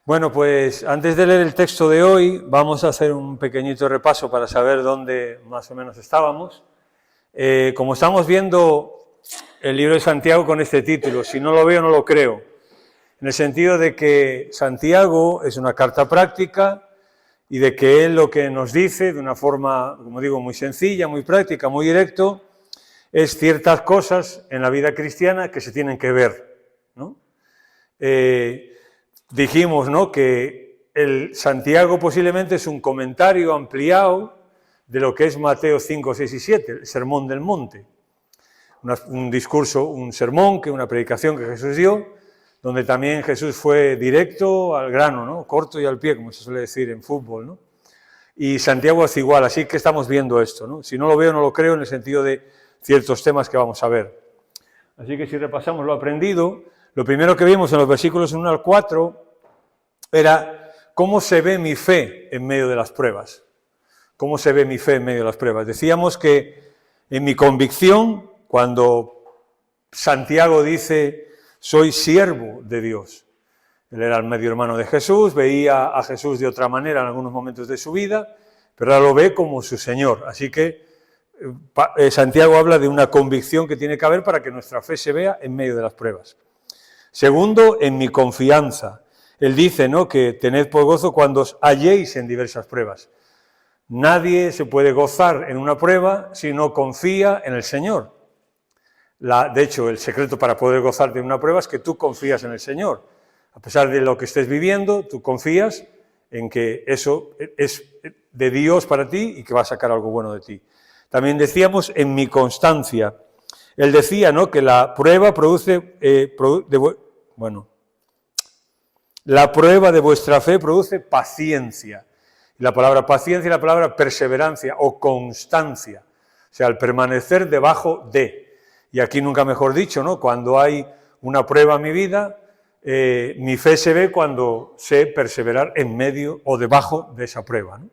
Bueno, pues antes de leer el texto de hoy, vamos a hacer un pequeñito repaso para saber dónde más o menos estábamos. Como estamos viendo el libro de Santiago con este título, si no lo veo, no lo creo, en el sentido de que Santiago es una carta práctica y de que él lo que nos dice de una forma, como digo, muy sencilla, muy práctica, muy directo, es ciertas cosas en la vida cristiana que se tienen que ver, ¿no? Dijimos, ¿no?, que el Santiago posiblemente es un comentario ampliado de lo que es Mateo 5, 6 y 7, el Sermón del Monte. Un discurso, un sermón, una predicación que Jesús dio, donde también Jesús fue directo al grano, ¿no?, corto y al pie, como se suele decir en fútbol, ¿no? Y Santiago es igual, así que estamos viendo esto, ¿no? Si no lo veo, no lo creo, en el sentido de ciertos temas que vamos a ver. Así que si repasamos lo aprendido, lo primero que vimos en los versículos 1 al 4 era cómo se ve mi fe en medio de las pruebas. ¿Cómo se ve mi fe en medio de las pruebas? Decíamos que en mi convicción, cuando Santiago dice, soy siervo de Dios. Él era el medio hermano de Jesús, veía a Jesús de otra manera en algunos momentos de su vida, pero ahora lo ve como su Señor. Así que Santiago habla de una convicción que tiene que haber para que nuestra fe se vea en medio de las pruebas. Segundo, en mi confianza. Él dice, ¿no?, que tened por gozo cuando os halléis en diversas pruebas. Nadie se puede gozar en una prueba si no confía en el Señor. De hecho, el secreto para poder gozarte en una prueba es que tú confías en el Señor. A pesar de lo que estés viviendo, tú confías en que eso es de Dios para ti y que va a sacar algo bueno de ti. También decíamos en mi constancia. Él decía, ¿no?, que la prueba la prueba de vuestra fe produce paciencia. Y la palabra paciencia y la palabra perseverancia o constancia. O sea, el permanecer debajo de. Y aquí nunca mejor dicho, ¿no?, cuando hay una prueba en mi vida, mi fe se ve cuando sé perseverar en medio o debajo de esa prueba, ¿no?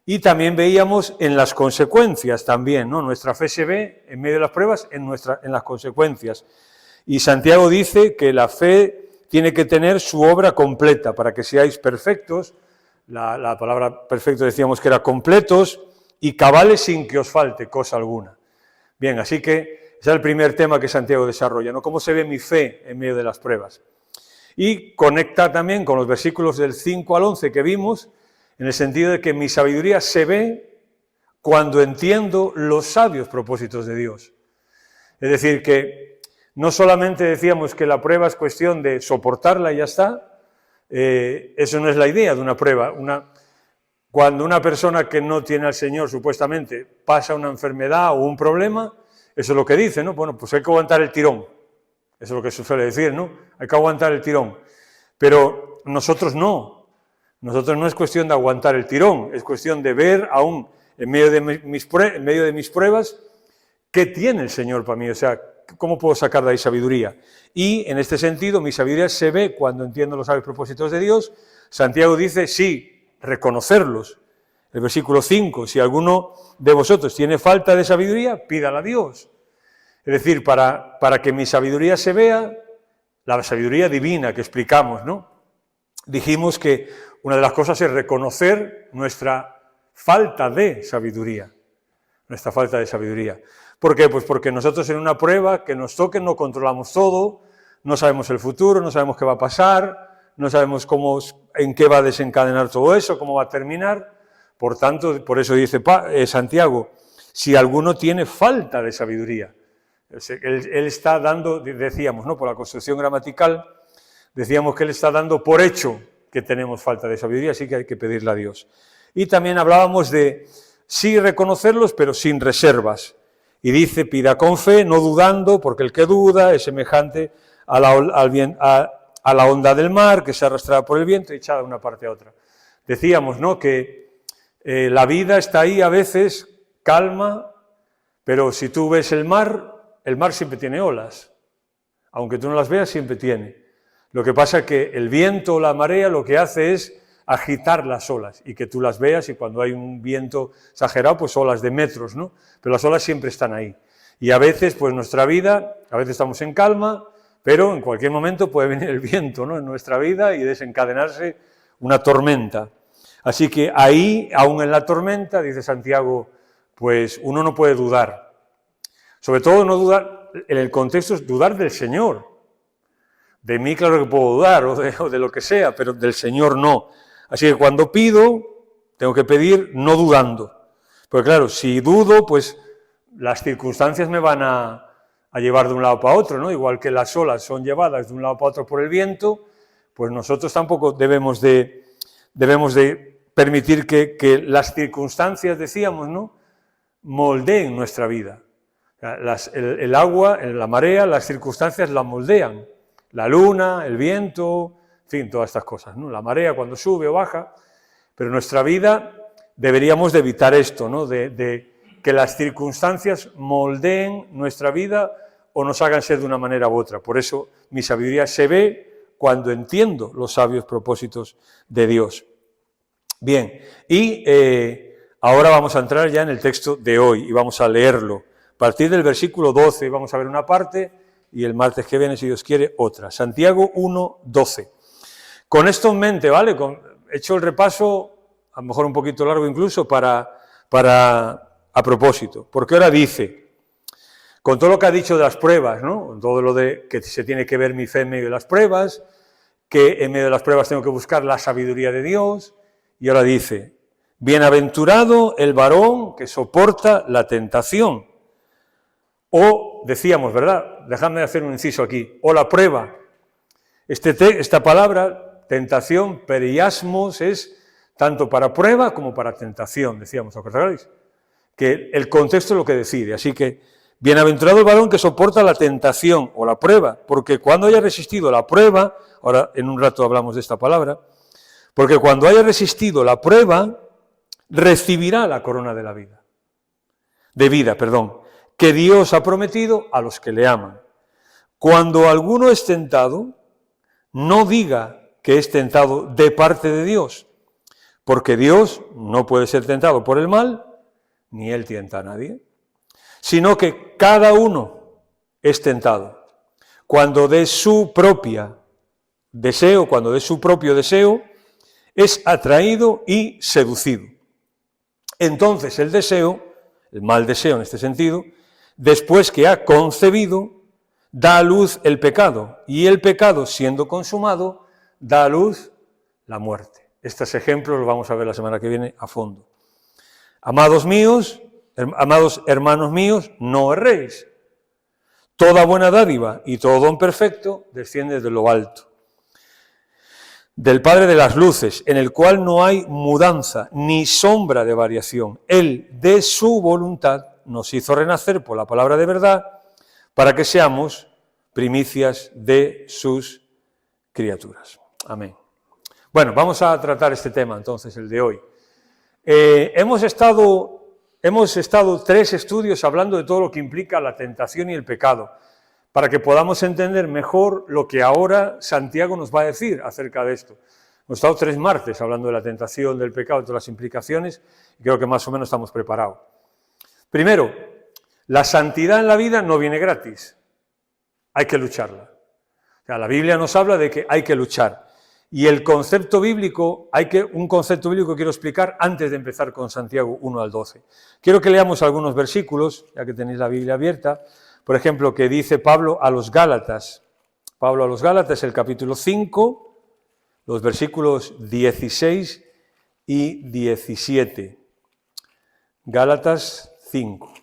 Y también veíamos en las consecuencias también, ¿no? Nuestra fe se ve en medio de las pruebas en las consecuencias. Y Santiago dice que la fe tiene que tener su obra completa para que seáis perfectos. La palabra perfecto decíamos que era completos y cabales sin que os falte cosa alguna. Bien, así que ese es el primer tema que Santiago desarrolla, ¿no? Cómo se ve mi fe en medio de las pruebas. Y conecta también con los versículos del 5 al 11 que vimos, en el sentido de que mi sabiduría se ve cuando entiendo los sabios propósitos de Dios. Es decir, que no solamente decíamos que la prueba es cuestión de soportarla y ya está, eso no es la idea de una prueba. Cuando una persona que no tiene al Señor, supuestamente, pasa una enfermedad o un problema, eso es lo que dice, ¿no? Bueno, pues hay que aguantar el tirón. Eso es lo que se suele decir, ¿no? Hay que aguantar el tirón. Pero nosotros no. Nosotros no es cuestión de aguantar el tirón, es cuestión de ver aún en medio de mis pruebas qué tiene el Señor para mí, o sea, cómo puedo sacar de ahí sabiduría. Y en este sentido, mi sabiduría se ve cuando entiendo los sabios propósitos de Dios. Santiago dice, sí, reconocerlos. El versículo 5, si alguno de vosotros tiene falta de sabiduría, pídala a Dios. Es decir, para que mi sabiduría se vea, la sabiduría divina que explicamos, ¿no? Dijimos que una de las cosas es reconocer nuestra falta de sabiduría. Nuestra falta de sabiduría. ¿Por qué? Pues porque nosotros en una prueba que nos toque no controlamos todo, no sabemos el futuro, no sabemos qué va a pasar, no sabemos en qué va a desencadenar todo eso, cómo va a terminar. Por tanto, por eso dice Santiago, si alguno tiene falta de sabiduría. Él está dando, decíamos, ¿no?, por la construcción gramatical, decíamos que él está dando por hecho que tenemos falta de sabiduría, así que hay que pedirle a Dios. Y también hablábamos de sí reconocerlos, pero sin reservas. Y dice, pida con fe, no dudando, porque el que duda es semejante a la onda del mar, que se arrastra por el viento y echada de una parte a otra. Decíamos, ¿no?, que la vida está ahí a veces, calma, pero si tú ves el mar siempre tiene olas. Aunque tú no las veas, siempre tiene. Lo que pasa es que el viento o la marea lo que hace es agitar las olas y que tú las veas, y cuando hay un viento exagerado, pues olas de metros, ¿no? Pero las olas siempre están ahí. Y a veces, pues nuestra vida, a veces estamos en calma, pero en cualquier momento puede venir el viento, ¿no?, en nuestra vida y desencadenarse una tormenta. Así que ahí, aún en la tormenta, dice Santiago, pues uno no puede dudar. Sobre todo no dudar, en el contexto es dudar del Señor. De mí claro que puedo dudar, o de lo que sea, pero del Señor no. Así que cuando pido, tengo que pedir no dudando. Porque claro, si dudo, pues las circunstancias me van a llevar de un lado para otro, ¿no? Igual que las olas son llevadas de un lado para otro por el viento, pues nosotros tampoco debemos de permitir que las circunstancias, decíamos, ¿no?, moldeen nuestra vida. El agua, la marea, las circunstancias la moldean. La luna, el viento, en fin, todas estas cosas, ¿no? La marea cuando sube o baja, pero nuestra vida deberíamos de evitar esto, ¿no?, de que las circunstancias moldeen nuestra vida o nos hagan ser de una manera u otra. Por eso mi sabiduría se ve cuando entiendo los sabios propósitos de Dios. Bien, y ahora vamos a entrar ya en el texto de hoy y vamos a leerlo. A partir del versículo 12 vamos a ver una parte y el martes que viene, si Dios quiere, otra. Santiago 1, 12. Con esto en mente, ¿vale? He hecho el repaso, a lo mejor un poquito largo incluso, a propósito. Porque ahora dice, con todo lo que ha dicho de las pruebas, ¿no?, con todo lo de que se tiene que ver mi fe en medio de las pruebas, que en medio de las pruebas tengo que buscar la sabiduría de Dios, y ahora dice, bienaventurado el varón que soporta la tentación. O, decíamos, ¿verdad? Dejadme hacer un inciso aquí. O la prueba. Esta palabra, tentación, periasmos, es tanto para prueba como para tentación, decíamos, ¿os acordáis? Que el contexto es lo que decide. Así que, bienaventurado el varón que soporta la tentación o la prueba, porque cuando haya resistido la prueba, ahora en un rato hablamos de esta palabra, porque cuando haya resistido la prueba, recibirá la corona de la vida. De vida, que Dios ha prometido a los que le aman. Cuando alguno es tentado, no diga que es tentado de parte de Dios, porque Dios no puede ser tentado por el mal, ni Él tienta a nadie, sino que cada uno es tentado cuando de su propio deseo, es atraído y seducido. Entonces el mal deseo en este sentido, después que ha concebido, da a luz el pecado, y el pecado, siendo consumado, da a luz la muerte. Estos ejemplos los vamos a ver la semana que viene a fondo. Amados hermanos míos, no erréis. Toda buena dádiva y todo don perfecto desciende de lo alto, del Padre de las luces, en el cual no hay mudanza ni sombra de variación. Él, de su voluntad, nos hizo renacer por la palabra de verdad, para que seamos primicias de sus criaturas. Amén. Bueno, vamos a tratar este tema entonces, el de hoy. Hemos estado 3 estudios hablando de todo lo que implica la tentación y el pecado, para que podamos entender mejor lo que ahora Santiago nos va a decir acerca de esto. Hemos estado 3 martes hablando de la tentación, del pecado, de todas las implicaciones, y creo que más o menos estamos preparados. Primero, la santidad en la vida no viene gratis, hay que lucharla. O sea, la Biblia nos habla de que hay que luchar. Y el concepto bíblico, un concepto bíblico quiero explicar antes de empezar con Santiago 1 al 12. Quiero que leamos algunos versículos, ya que tenéis la Biblia abierta. Por ejemplo, que dice Pablo a los Gálatas. Pablo a los Gálatas, el capítulo 5, los versículos 16 y 17. Gálatas 5.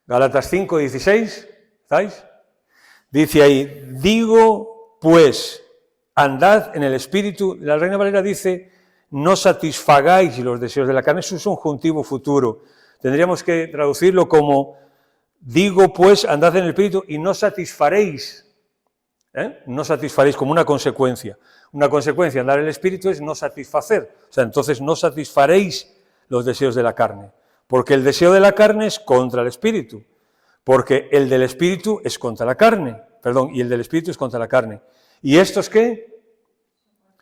Gálatas 5, 16, ¿estáis? Dice ahí, digo pues, andad en el Espíritu. La Reina Valera dice, no satisfagáis los deseos de la carne. Eso es un subjuntivo futuro. Tendríamos que traducirlo como, digo pues, andad en el Espíritu y no satisfaréis. No satisfaréis como una consecuencia. Una consecuencia de andar en el Espíritu es no satisfacer. O sea, entonces no satisfaréis los deseos de la carne. Porque el deseo de la carne es contra el Espíritu. Porque el del Espíritu es contra la carne. Y el del Espíritu es contra la carne. ¿Y estos qué?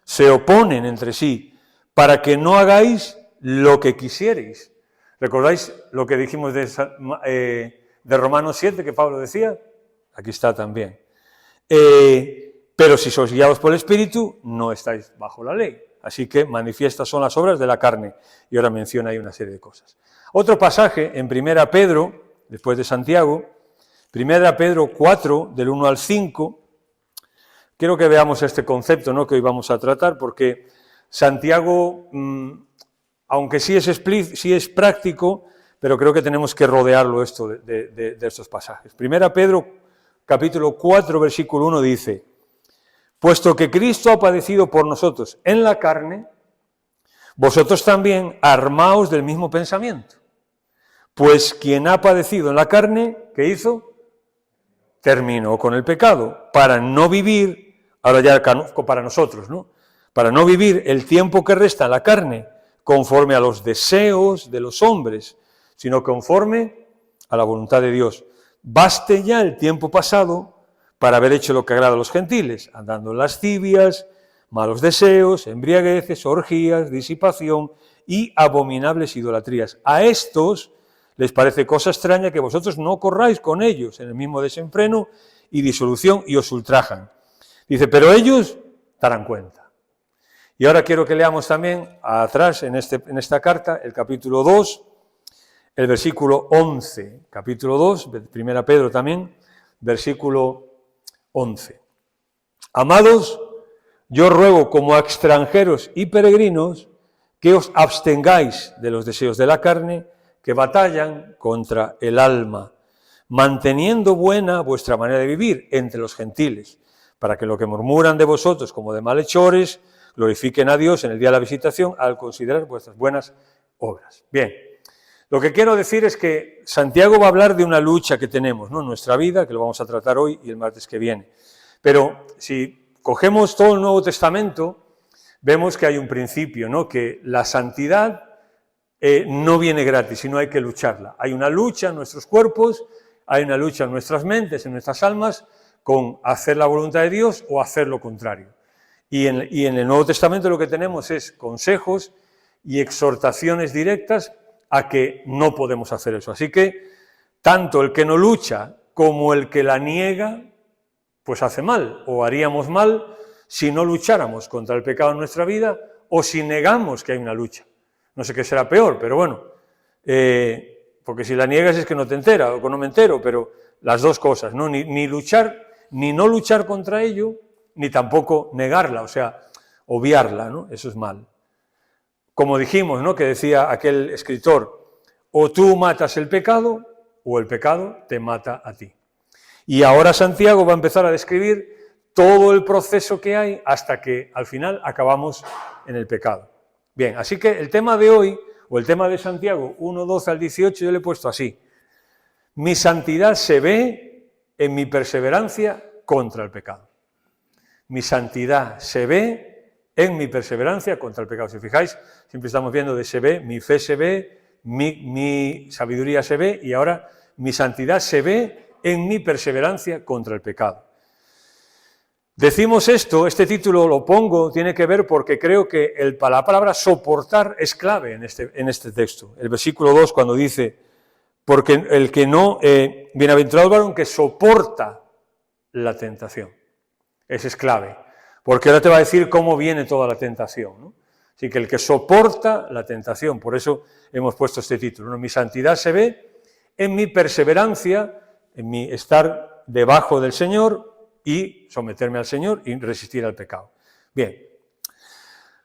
Se oponen entre sí, para que no hagáis lo que quisierais. ¿Recordáis lo que dijimos de Romanos 7 que Pablo decía? Aquí está también. Pero si sois guiados por el Espíritu, no estáis bajo la ley. Así que manifiestas son las obras de la carne. Y ahora menciona ahí una serie de cosas. Otro pasaje en 1 Pedro, después de Santiago, 1 Pedro 4, del 1 al 5, quiero que veamos este concepto, ¿no?, que hoy vamos a tratar, porque Santiago, aunque sí es práctico, pero creo que tenemos que rodearlo esto de estos pasajes. 1 Pedro, capítulo 4, versículo 1 dice: puesto que Cristo ha padecido por nosotros en la carne, vosotros también armaos del mismo pensamiento. Pues quien ha padecido en la carne, ¿qué hizo? Terminó con el pecado, para no vivir, ahora ya para nosotros, ¿no? Para no vivir el tiempo que resta en la carne conforme a los deseos de los hombres, sino conforme a la voluntad de Dios. Baste ya el tiempo pasado para haber hecho lo que agrada a los gentiles, andando en lascivias, malos deseos, embriagueces, orgías, disipación y abominables idolatrías. A estos les parece cosa extraña que vosotros no corráis con ellos en el mismo desenfreno y disolución y os ultrajan. Dice, pero ellos darán cuenta. Y ahora quiero que leamos también atrás en esta carta el capítulo 2, el versículo 11. Capítulo 2, 1 Pedro también, versículo 11. Amados, yo ruego como a extranjeros y peregrinos que os abstengáis de los deseos de la carne que batallan contra el alma, manteniendo buena vuestra manera de vivir entre los gentiles, para que lo que murmuran de vosotros como de malhechores glorifiquen a Dios en el día de la visitación al considerar vuestras buenas obras. Bien, lo que quiero decir es que Santiago va a hablar de una lucha que tenemos, ¿no?, en nuestra vida, que lo vamos a tratar hoy y el martes que viene. Pero si cogemos todo el Nuevo Testamento, vemos que hay un principio, ¿no?, que la santidad no viene gratis, sino hay que lucharla. Hay una lucha en nuestros cuerpos, hay una lucha en nuestras mentes, en nuestras almas, con hacer la voluntad de Dios o hacer lo contrario. Y en el Nuevo Testamento lo que tenemos es consejos y exhortaciones directas a que no podemos hacer eso. Así que tanto el que no lucha como el que la niega, pues hace mal, o haríamos mal si no lucháramos contra el pecado en nuestra vida o si negamos que hay una lucha. No sé qué será peor, pero bueno, porque si la niegas es que no te enteras o que no me entero, pero las dos cosas, ¿no? Ni luchar, ni no luchar contra ello, ni tampoco negarla, o sea, obviarla, ¿no? Eso es mal. Como dijimos, ¿no?, que decía aquel escritor, o tú matas el pecado o el pecado te mata a ti. Y ahora Santiago va a empezar a describir todo el proceso que hay hasta que al final acabamos en el pecado. Bien, así que el tema de hoy, o el tema de Santiago 1, 12 al 18, yo le he puesto así. Mi santidad se ve en mi perseverancia contra el pecado. Mi santidad se ve en mi perseverancia contra el pecado. Si fijáis, siempre estamos viendo de se ve, mi fe se ve, mi sabiduría se ve, y ahora mi santidad se ve en mi perseverancia contra el pecado. Decimos esto, este título lo pongo, tiene que ver porque creo que la palabra soportar es clave en este texto. El versículo 2 cuando dice, porque el que no, bienaventurado el varón que soporta la tentación. Ese es clave, porque ahora te va a decir cómo viene toda la tentación, ¿no? Así que el que soporta la tentación, por eso hemos puesto este título, ¿no? Mi santidad se ve en mi perseverancia, en mi estar debajo del Señor y someterme al Señor y resistir al pecado. Bien,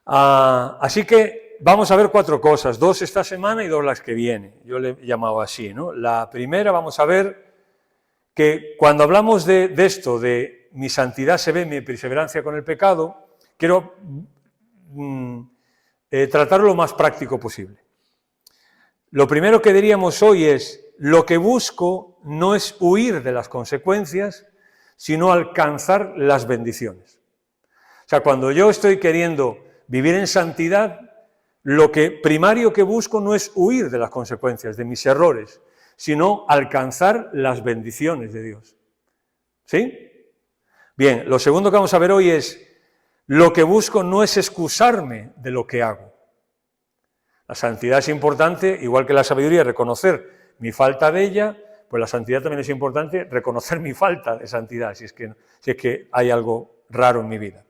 así que vamos a ver 4 cosas, 2 esta semana y 2 las que vienen. Yo le he llamado así, ¿no? La primera, vamos a ver que cuando hablamos de esto, de mi santidad se ve en mi perseverancia con el pecado, quiero tratarlo lo más práctico posible. Lo primero que diríamos hoy es, lo que busco no es huir de las consecuencias, sino alcanzar las bendiciones. O sea, cuando yo estoy queriendo vivir en santidad, lo primario que busco no es huir de las consecuencias, de mis errores, sino alcanzar las bendiciones de Dios. ¿Sí? Bien, lo segundo que vamos a ver hoy es, lo que busco no es excusarme de lo que hago. La santidad es importante, igual que la sabiduría, reconocer mi falta de ella, pues la santidad también es importante, reconocer mi falta de santidad, si es que hay algo raro en mi vida.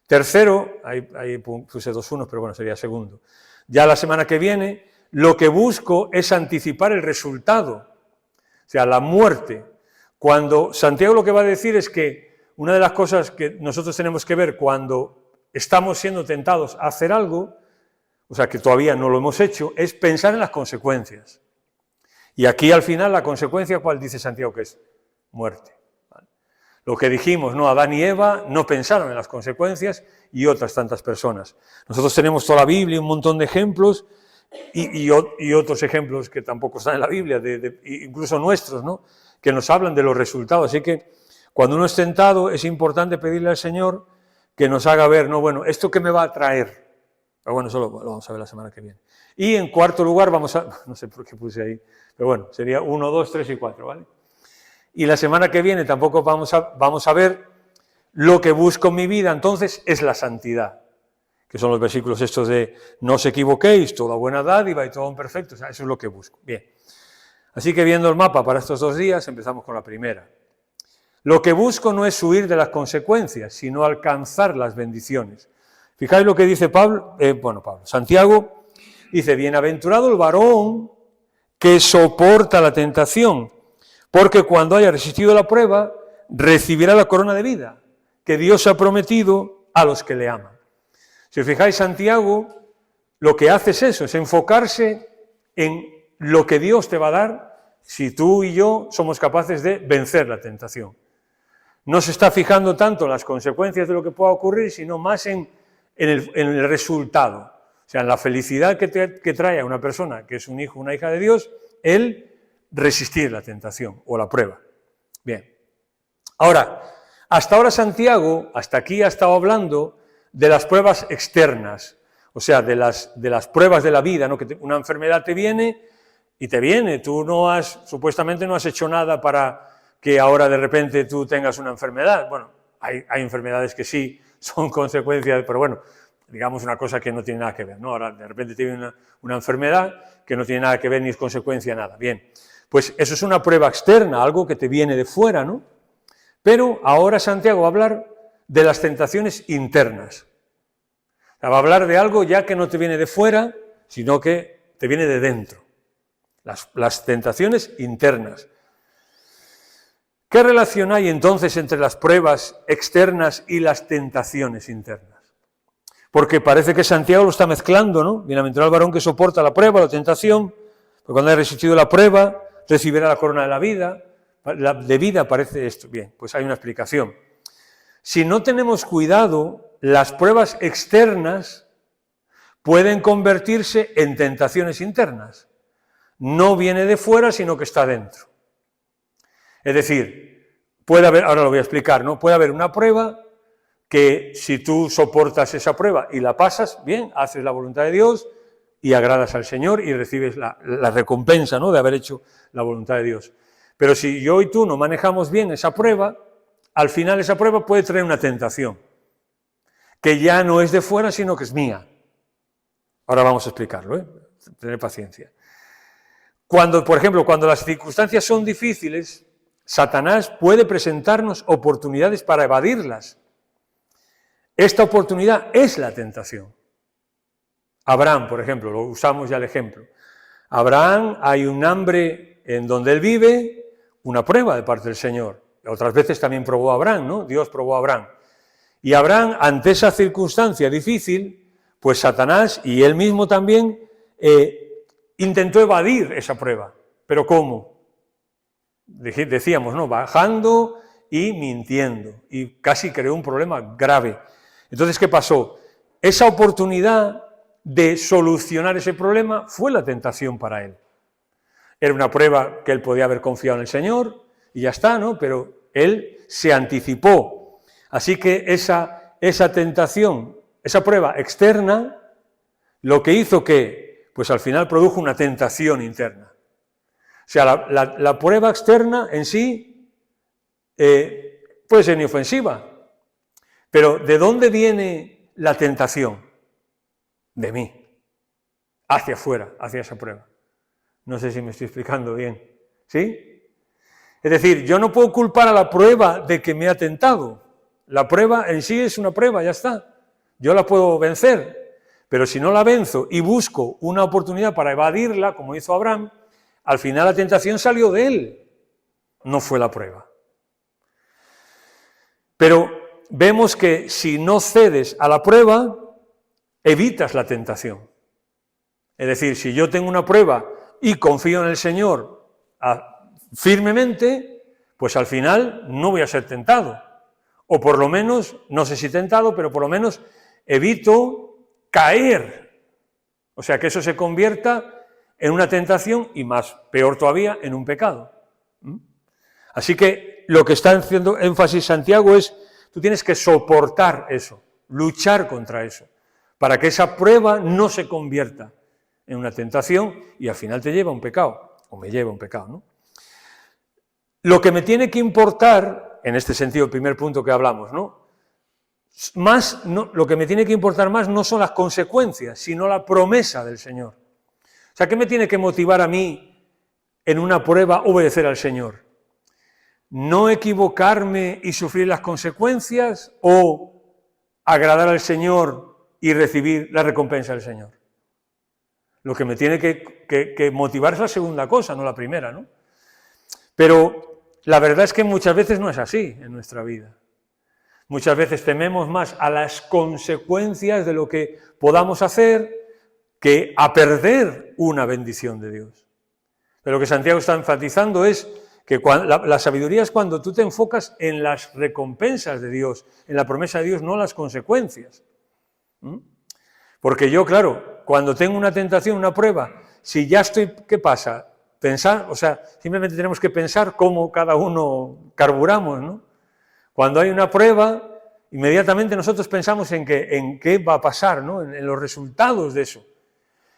Tercero, ahí puse 2 unos, pero bueno, sería segundo. Ya la semana que viene, lo que busco es anticipar el resultado, o sea, la muerte. Cuando Santiago lo que va a decir es que una de las cosas que nosotros tenemos que ver cuando estamos siendo tentados a hacer algo, o sea, que todavía no lo hemos hecho, es pensar en las consecuencias. Y aquí al final la consecuencia, ¿cuál dice Santiago que es? Muerte. ¿Vale? Lo que dijimos, ¿no? Adán y Eva no pensaron en las consecuencias y otras tantas personas. Nosotros tenemos toda la Biblia, un montón de ejemplos y otros ejemplos que tampoco están en la Biblia, incluso nuestros, ¿no? Que nos hablan de los resultados. Así que cuando uno es tentado es importante pedirle al Señor que nos haga ver, no, bueno, ¿esto qué me va a traer? Pero bueno, eso lo vamos a ver la semana que viene. Y en cuarto lugar vamos a, no sé por qué puse ahí, pero bueno, sería 1, 2, 3 y 4, ¿vale? Y la semana que viene tampoco vamos a ver lo que busco en mi vida, entonces es la santidad, que son los versículos estos de no os equivoquéis, toda buena dádiva y todo un perfecto, o sea, eso es lo que busco. Bien, así que viendo el mapa para estos 2 días, empezamos con la primera. Lo que busco no es huir de las consecuencias, sino alcanzar las bendiciones. Fijáis lo que dice Santiago, dice, bienaventurado el varón que soporta la tentación, porque cuando haya resistido la prueba, recibirá la corona de vida que Dios ha prometido a los que le aman. Si os fijáis, Santiago lo que hace es eso, es enfocarse en lo que Dios te va a dar si tú y yo somos capaces de vencer la tentación. No se está fijando tanto en las consecuencias de lo que pueda ocurrir, sino más en el resultado. O sea, en la felicidad que trae a una persona que es un hijo o una hija de Dios, el resistir la tentación o la prueba. Bien. Ahora, hasta ahora Santiago, hasta aquí ha estado hablando de las pruebas externas, o sea, de las pruebas de la vida, ¿no? Que una enfermedad te viene, tú supuestamente no has hecho nada para que ahora de repente tú tengas una enfermedad. Bueno, hay enfermedades que sí son consecuencias, pero bueno, digamos una cosa que no tiene nada que ver, ¿no? Ahora de repente tiene una enfermedad que no tiene nada que ver ni es consecuencia nada. Bien, pues eso es una prueba externa, algo que te viene de fuera, ¿no? Pero ahora Santiago va a hablar de las tentaciones internas. O sea, va a hablar de algo ya que no te viene de fuera, sino que te viene de dentro. Las tentaciones internas. ¿Qué relación hay entonces entre las pruebas externas y las tentaciones internas? Porque parece que Santiago lo está mezclando, ¿no? Bienaventurado el varón que soporta la prueba, la tentación, porque cuando haya resistido la prueba, recibirá la corona de la vida. De vida parece esto. Bien, pues hay una explicación. Si no tenemos cuidado, las pruebas externas pueden convertirse en tentaciones internas. No viene de fuera, sino que está dentro. Es decir, puede haber, ahora lo voy a explicar, ¿no? Puede haber una prueba que si tú soportas esa prueba y la pasas, bien, haces la voluntad de Dios y agradas al Señor y recibes la recompensa, ¿no? De haber hecho la voluntad de Dios. Pero si yo y tú no manejamos bien esa prueba, al final esa prueba puede traer una tentación, que ya no es de fuera, sino que es mía. Ahora vamos a explicarlo, ¿eh? Tener paciencia. Por ejemplo, cuando las circunstancias son difíciles, Satanás puede presentarnos oportunidades para evadirlas. Esta oportunidad es la tentación. Abraham, por ejemplo, lo usamos ya el ejemplo. Abraham, hay un hambre en donde él vive, una prueba de parte del Señor. Otras veces también probó a Abraham, ¿no? Dios probó a Abraham. Y Abraham, ante esa circunstancia difícil, pues Satanás y él mismo también intentó evadir esa prueba. ¿Pero cómo? Decíamos, ¿no? Bajando y mintiendo. Y casi creó un problema grave. Entonces, ¿qué pasó? Esa oportunidad de solucionar ese problema fue la tentación para él. Era una prueba que él podía haber confiado en el Señor y ya está, ¿no? Pero él se anticipó. Así que esa tentación, esa prueba externa, lo que hizo que, pues al final produjo una tentación interna. O sea, la prueba externa en sí puede ser inofensiva, pero ¿de dónde viene la tentación? De mí. hacia afuera, hacia esa prueba. No sé si me estoy explicando bien, ¿sí? Es decir, yo no puedo culpar a la prueba de que me ha tentado. La prueba en sí es una prueba, ya está. Yo la puedo vencer, pero si no la venzo y busco una oportunidad para evadirla, como hizo Abraham, al final la tentación salió de él, no fue la prueba. Pero vemos que si no cedes a la prueba, evitas la tentación. Es decir, si yo tengo una prueba y confío en el Señor firmemente, pues al final no voy a ser tentado. O por lo menos, no sé si tentado, pero por lo menos evito caer. O sea, que eso se convierta en una tentación y más, peor todavía, en un pecado. Así que lo que está haciendo énfasis Santiago es, tú tienes que soportar eso, luchar contra eso, para que esa prueba no se convierta en una tentación y al final te lleva a un pecado, o me lleva a un pecado, ¿no? Lo que me tiene que importar, en este sentido, el primer punto que hablamos, ¿no? Lo que me tiene que importar más no son las consecuencias, sino la promesa del Señor. O sea, ¿qué me tiene que motivar a mí en una prueba obedecer al Señor? ¿No equivocarme y sufrir las consecuencias o agradar al Señor y recibir la recompensa del Señor? Lo que me tiene que motivar es la segunda cosa, no la primera, ¿no? Pero la verdad es que muchas veces no es así en nuestra vida. Muchas veces tememos más a las consecuencias de lo que podamos hacer que a perder una bendición de Dios. Pero lo que Santiago está enfatizando es que la sabiduría es cuando tú te enfocas en las recompensas de Dios, en la promesa de Dios, no las consecuencias. Porque yo, claro, cuando tengo una tentación, una prueba, si ya estoy, ¿qué pasa? Pensar, o sea, simplemente tenemos que pensar cómo cada uno carburamos, ¿no? Cuando hay una prueba, inmediatamente nosotros pensamos en qué va a pasar, ¿no? En los resultados de eso.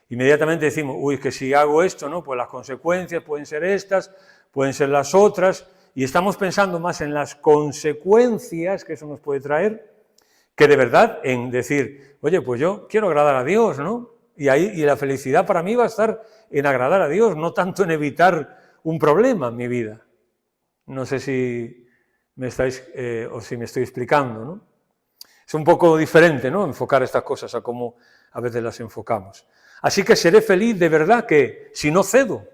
Inmediatamente decimos, uy, que si hago esto, ¿no? Pues las consecuencias pueden ser estas, pueden ser las otras, y estamos pensando más en las consecuencias que eso nos puede traer, que de verdad en decir, oye, pues yo quiero agradar a Dios, ¿no? Y la felicidad para mí va a estar en agradar a Dios, no tanto en evitar un problema en mi vida. No sé si me estáis, o si me estoy explicando, ¿no? Es un poco diferente, ¿no? Enfocar estas cosas a cómo a veces las enfocamos. Así que seré feliz de verdad que si no cedo.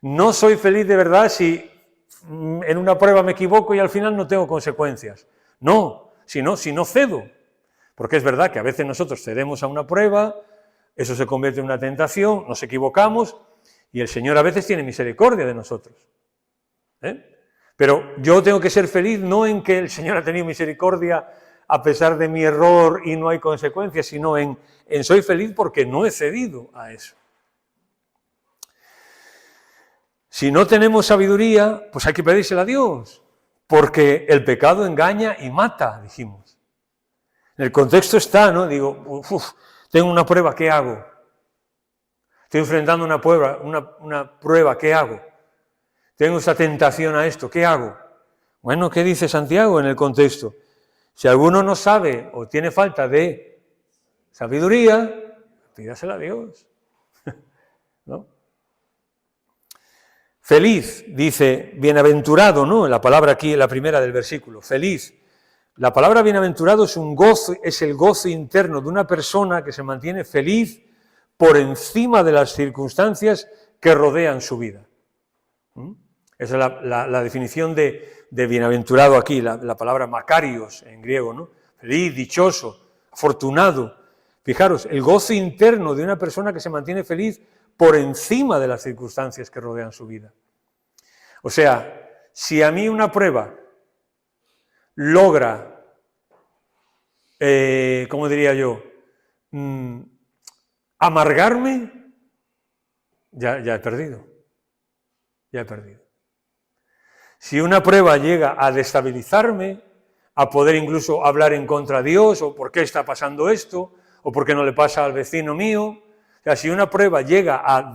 No soy feliz de verdad si en una prueba me equivoco y al final no tengo consecuencias. No, si no cedo. Porque es verdad que a veces nosotros cedemos a una prueba, eso se convierte en una tentación, nos equivocamos y el Señor a veces tiene misericordia de nosotros. Pero yo tengo que ser feliz no en que el Señor ha tenido misericordia a pesar de mi error y no hay consecuencias, sino en soy feliz porque no he cedido a eso. Si no tenemos sabiduría, pues hay que pedírsela a Dios, porque el pecado engaña y mata, dijimos. En el contexto está, ¿no? Digo, tengo una prueba, ¿qué hago? Estoy enfrentando una prueba, ¿qué hago? Tengo esa tentación a esto, ¿qué hago? Bueno, ¿qué dice Santiago en el contexto? Si alguno no sabe o tiene falta de sabiduría, pídasela a Dios. ¿No? Feliz, dice, bienaventurado, ¿no? La palabra aquí, la primera del versículo, feliz. La palabra bienaventurado es un gozo, es el gozo interno de una persona que se mantiene feliz por encima de las circunstancias que rodean su vida. Esa es la definición de bienaventurado aquí, la palabra makarios en griego, ¿no? Feliz, dichoso, afortunado. Fijaros, el gozo interno de una persona que se mantiene feliz por encima de las circunstancias que rodean su vida. O sea, si a mí una prueba logra, ¿cómo diría yo?, amargarme, ya he perdido. Ya he perdido. Si una prueba llega a destabilizarme, a poder incluso hablar en contra de Dios, o por qué está pasando esto, o por qué no le pasa al vecino mío, o sea, si una prueba llega a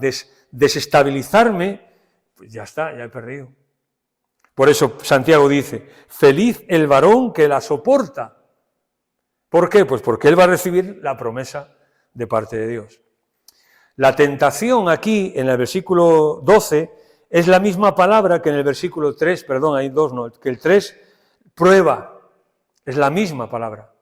desestabilizarme, pues ya está, ya he perdido. Por eso Santiago dice, feliz el varón que la soporta. ¿Por qué? Pues porque él va a recibir la promesa de parte de Dios. La tentación aquí, en el versículo 12, es la misma palabra que en el versículo 3, perdón, hay dos, no, que el 3, prueba, es la misma palabra.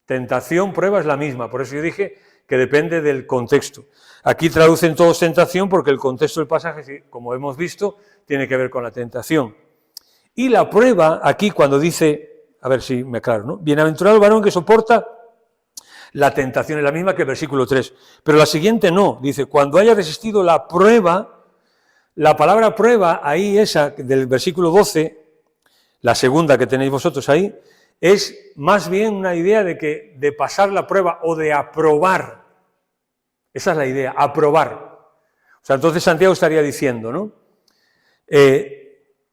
Tentación, prueba es la misma, por eso yo dije que depende del contexto. Aquí traducen todos tentación porque el contexto del pasaje, como hemos visto, tiene que ver con la tentación. Y la prueba, aquí cuando dice, a ver si me aclaro, ¿no? Bienaventurado el varón que soporta la tentación, es la misma que el versículo 3, pero la siguiente no, dice, cuando haya resistido la prueba, la palabra prueba, ahí esa del versículo 12, la segunda que tenéis vosotros ahí, es más bien una idea de pasar la prueba o de aprobar. Esa es la idea, aprobar. O sea, entonces Santiago estaría diciendo, ¿no?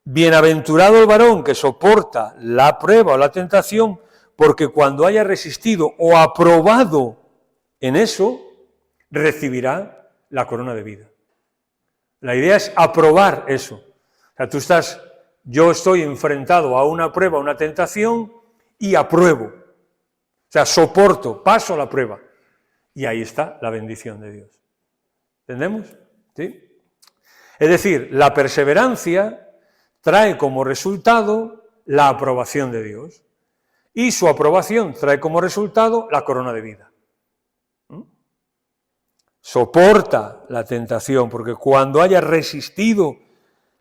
Bienaventurado el varón que soporta la prueba o la tentación, porque cuando haya resistido o aprobado en eso, recibirá la corona de vida. La idea es aprobar eso. O sea, yo estoy enfrentado a una prueba, a una tentación, y apruebo. O sea, soporto, paso la prueba. Y ahí está la bendición de Dios. ¿Entendemos? ¿Sí? Es decir, la perseverancia trae como resultado la aprobación de Dios. Y su aprobación trae como resultado la corona de vida. Soporta la tentación, porque cuando haya resistido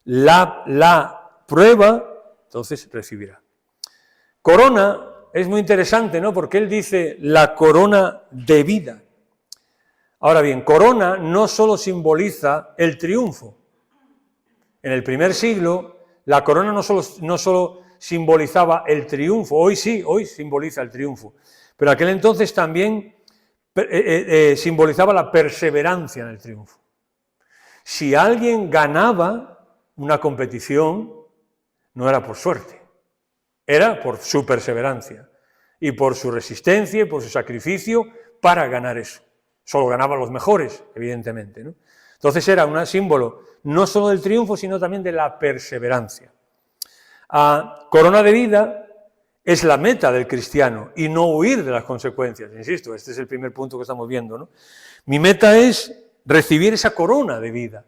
la prueba, entonces recibirá. Corona es muy interesante, ¿no? Porque él dice la corona de vida. Ahora bien, corona no solo simboliza el triunfo. En el primer siglo, la corona no solo simbolizaba el triunfo, hoy sí, hoy simboliza el triunfo, pero aquel entonces también simbolizaba la perseverancia en el triunfo. Si alguien ganaba una competición, no era por suerte, era por su perseverancia y por su resistencia y por su sacrificio para ganar eso. Solo ganaban los mejores, evidentemente, ¿no? Entonces era un símbolo no solo del triunfo, sino también de la perseverancia. Corona de vida es la meta del cristiano y no huir de las consecuencias. Insisto, este es el primer punto que estamos viendo, ¿no? Mi meta es recibir esa corona de vida,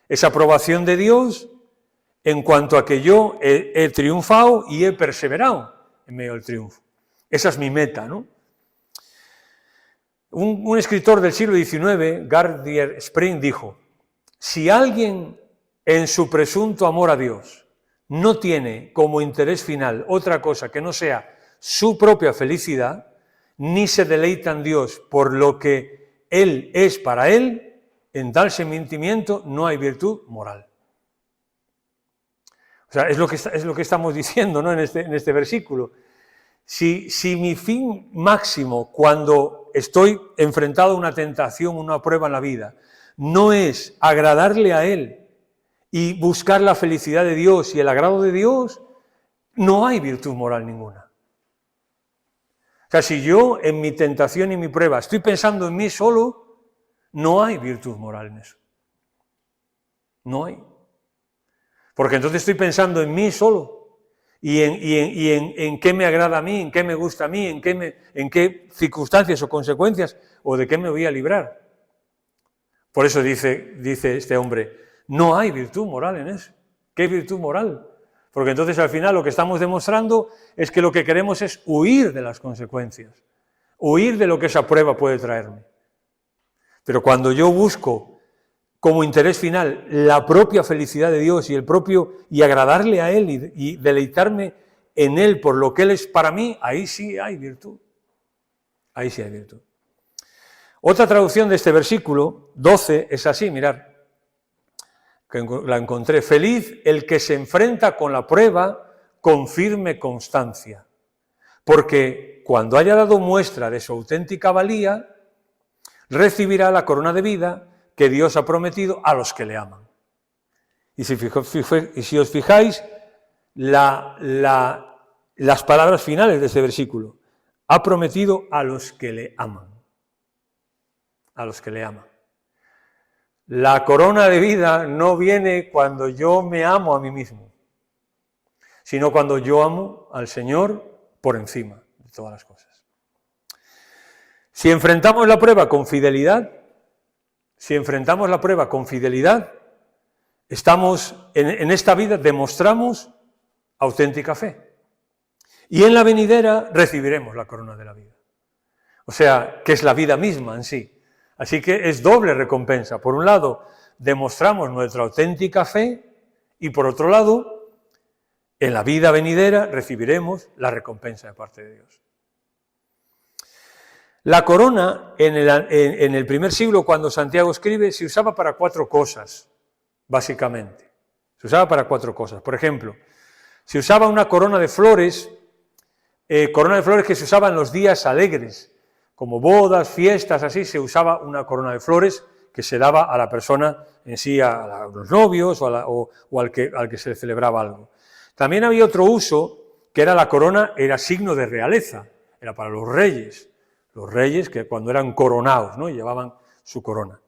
esa aprobación de Dios en cuanto a que yo he triunfado y he perseverado en medio del triunfo. Esa es mi meta, ¿no? Un escritor del siglo XIX, Gardner Spring, dijo, si alguien en su presunto amor a Dios no tiene como interés final otra cosa que no sea su propia felicidad, ni se deleita en Dios por lo que Él es para él, en tal sentimiento no hay virtud moral. O sea, es lo que estamos diciendo, ¿no? en este versículo. Si mi fin máximo cuando estoy enfrentado a una tentación, una prueba en la vida, no es agradarle a Él y buscar la felicidad de Dios y el agrado de Dios, no hay virtud moral ninguna. O sea, si yo en mi tentación y mi prueba estoy pensando en mí solo, no hay virtud moral en eso. No hay. Porque entonces estoy pensando en mí solo. Y en qué me agrada a mí, en qué me gusta a mí, en qué circunstancias o consecuencias, o de qué me voy a librar. Por eso dice este hombre, no hay virtud moral en eso. ¿Qué virtud moral? Porque entonces al final lo que estamos demostrando es que lo que queremos es huir de las consecuencias, huir de lo que esa prueba puede traerme. Pero cuando yo busco como interés final la propia felicidad de Dios y agradarle a Él y deleitarme en Él por lo que Él es para mí, ahí sí hay virtud. Ahí sí hay virtud. Otra traducción de este versículo 12 es así, mirad, que la encontré. Feliz el que se enfrenta con la prueba con firme constancia, porque cuando haya dado muestra de su auténtica valía, recibirá la corona de vida que Dios ha prometido a los que le aman. Y si os fijáis, las palabras finales de este versículo, ha prometido a los que le aman. A los que le aman. La corona de vida no viene cuando yo me amo a mí mismo, sino cuando yo amo al Señor por encima de todas las cosas. Si enfrentamos la prueba con fidelidad, estamos en esta vida, demostramos auténtica fe. Y en la venidera recibiremos la corona de la vida. O sea, que es la vida misma en sí. Así que es doble recompensa. Por un lado, demostramos nuestra auténtica fe y por otro lado, en la vida venidera recibiremos la recompensa de parte de Dios. La corona, en el primer siglo, cuando Santiago escribe, se usaba para 4 cosas, básicamente. Se usaba para 4 cosas. Por ejemplo, se usaba una corona de flores que se usaba en los días alegres, como bodas, fiestas, así, se usaba una corona de flores que se daba a la persona en sí, a los novios o al que se le celebraba algo. También había otro uso, que era la corona, era signo de realeza, era para los reyes que cuando eran coronados, ¿no?, llevaban su corona.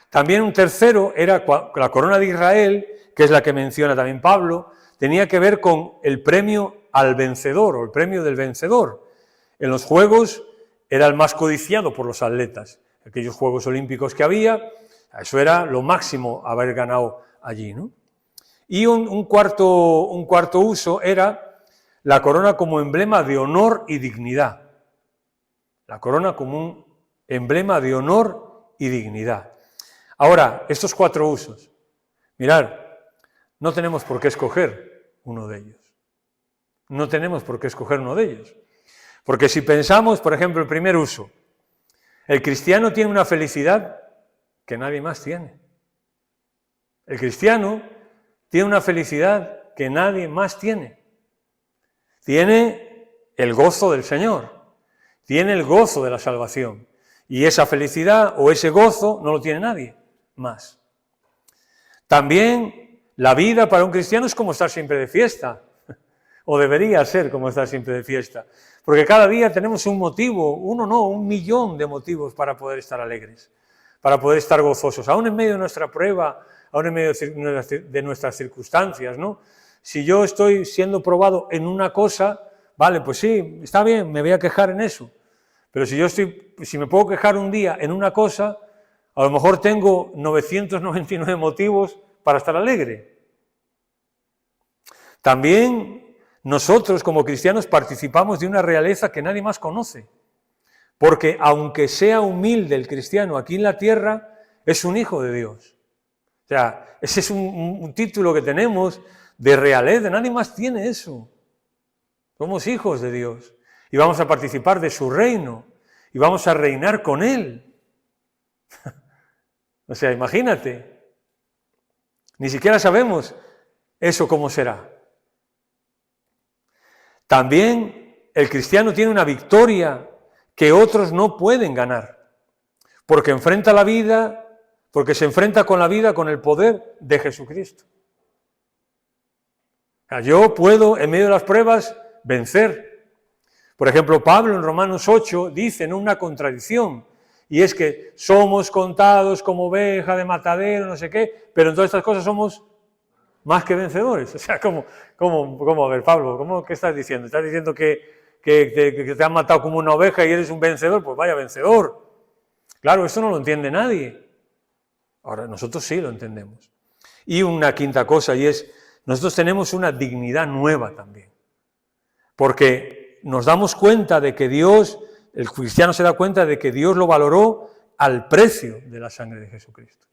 También un tercero era la corona de Israel, que es la que menciona también Pablo, tenía que ver con el premio al vencedor o el premio del vencedor. En los Juegos era el más codiciado por los atletas, aquellos Juegos Olímpicos que había, eso era lo máximo haber ganado allí, ¿no? Y un cuarto uso era la corona como emblema de honor y dignidad. La corona como un emblema de honor y dignidad. Ahora, estos 4 usos, mirad, no tenemos por qué escoger uno de ellos. No tenemos por qué escoger uno de ellos. Porque si pensamos, por ejemplo, el primer uso, el cristiano tiene una felicidad que nadie más tiene. El cristiano tiene una felicidad que nadie más tiene. Tiene el gozo del Señor. Tiene el gozo de la salvación. Y esa felicidad o ese gozo no lo tiene nadie más. También la vida para un cristiano es como estar siempre de fiesta. O debería ser como estar siempre de fiesta. Porque cada día tenemos un motivo, un millón de motivos para poder estar alegres, para poder estar gozosos, aún en medio de nuestra prueba, aún en medio de nuestras circunstancias, ¿no? Si yo estoy siendo probado en una cosa, vale, pues sí, está bien, me voy a quejar en eso. Pero si me puedo quejar un día en una cosa, a lo mejor tengo 999 motivos para estar alegre. También nosotros como cristianos participamos de una realeza que nadie más conoce. Porque aunque sea humilde el cristiano aquí en la tierra, es un hijo de Dios. O sea, ese es un título que tenemos de realeza, nadie más tiene eso. Somos hijos de Dios y vamos a participar de su reino y vamos a reinar con Él. O sea, imagínate, ni siquiera sabemos eso cómo será. También el cristiano tiene una victoria que otros no pueden ganar, porque enfrenta la vida, porque se enfrenta con la vida con el poder de Jesucristo. O sea, yo puedo, en medio de las pruebas, vencer. Por ejemplo, Pablo en Romanos 8 dice, no una contradicción, y es que somos contados como oveja de matadero, no sé qué, pero en todas estas cosas somos más que vencedores. O sea, ¿cómo? A ver, Pablo, ¿qué estás diciendo? ¿Estás diciendo que te han matado como una oveja y eres un vencedor? Pues vaya vencedor. Claro, esto no lo entiende nadie. Ahora, nosotros sí lo entendemos. Y una quinta cosa, y es, nosotros tenemos una dignidad nueva también. Porque nos damos cuenta de que Dios, el cristiano se da cuenta de que Dios lo valoró al precio de la sangre de Jesucristo.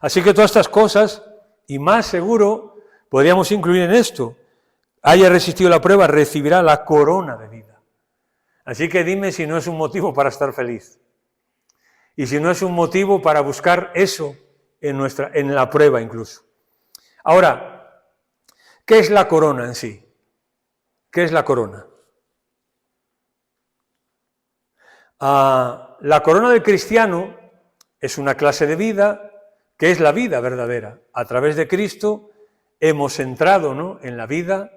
Así que todas estas cosas, y más seguro, podríamos incluir en esto. Haya resistido la prueba, recibirá la corona de vida. Así que dime si no es un motivo para estar feliz. Y si no es un motivo para buscar eso en la prueba incluso. Ahora, ¿qué es la corona en sí? ¿Qué es la corona? La corona del cristiano es una clase de vida que es la vida verdadera. A través de Cristo hemos entrado, ¿no?, en la vida,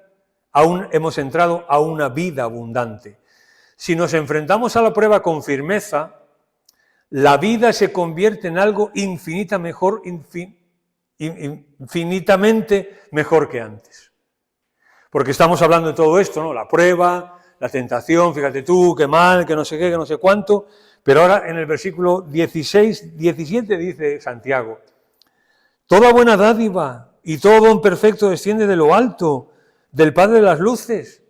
hemos entrado a una vida abundante. Si nos enfrentamos a la prueba con firmeza, la vida se convierte en algo infinitamente mejor que antes. Porque estamos hablando de todo esto, ¿no? La prueba, la tentación, fíjate tú, qué mal, que no sé qué, que no sé cuánto. Pero ahora en el versículo 16, 17 dice Santiago, toda buena dádiva y todo don perfecto desciende de lo alto, del Padre de las luces,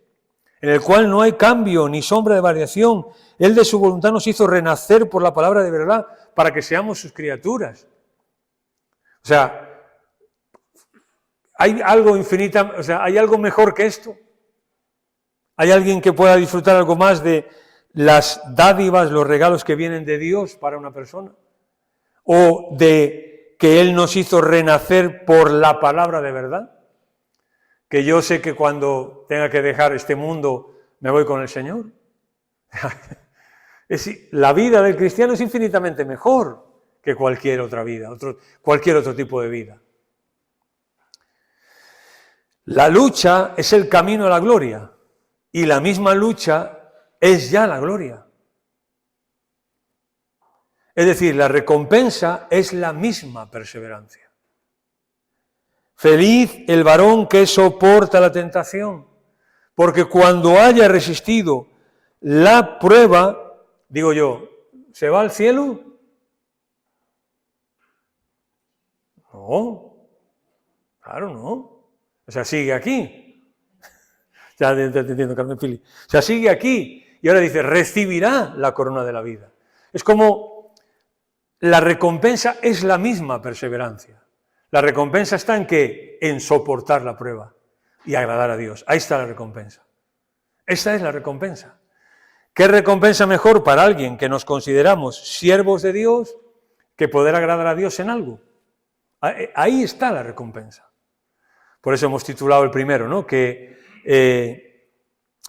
en el cual no hay cambio ni sombra de variación. Él de su voluntad nos hizo renacer por la palabra de verdad, para que seamos sus criaturas. O sea, ¿hay algo infinita, o sea, hay algo mejor que esto? ¿Hay alguien que pueda disfrutar algo más de las dádivas, los regalos que vienen de Dios para una persona? ¿O de que Él nos hizo renacer por la palabra de verdad? Que yo sé que cuando tenga que dejar este mundo me voy con el Señor. La vida del cristiano es infinitamente mejor que cualquier otra vida, cualquier otro tipo de vida. La lucha es el camino a la gloria y la misma lucha es ya la gloria. Es decir, la recompensa es la misma perseverancia. Feliz el varón que soporta la tentación, porque cuando haya resistido la prueba, digo yo, ¿se va al cielo? No, claro no. O sea, sigue aquí. Ya te entiendo, Carmen Fili. O sea, sigue aquí. Y ahora dice, recibirá la corona de la vida. Es como la recompensa es la misma perseverancia. La recompensa está en ¿qué? En soportar la prueba y agradar a Dios. Ahí está la recompensa. Esta es la recompensa. ¿Qué recompensa mejor para alguien que nos consideramos siervos de Dios que poder agradar a Dios en algo? Ahí está la recompensa. Por eso hemos titulado el primero, ¿no? Que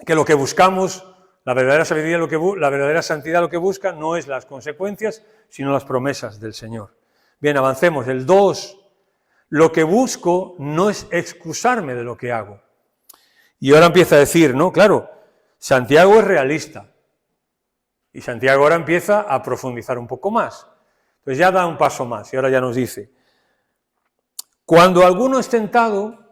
lo que buscamos, la verdadera sabiduría, la verdadera santidad lo que busca no es las consecuencias, sino las promesas del Señor. Bien, avancemos. El 2, lo que busco no es excusarme de lo que hago. Y ahora empieza a decir, ¿no? Claro, Santiago es realista. Y Santiago ahora empieza a profundizar un poco más. Entonces ya da un paso más y ahora ya nos dice, cuando alguno es tentado,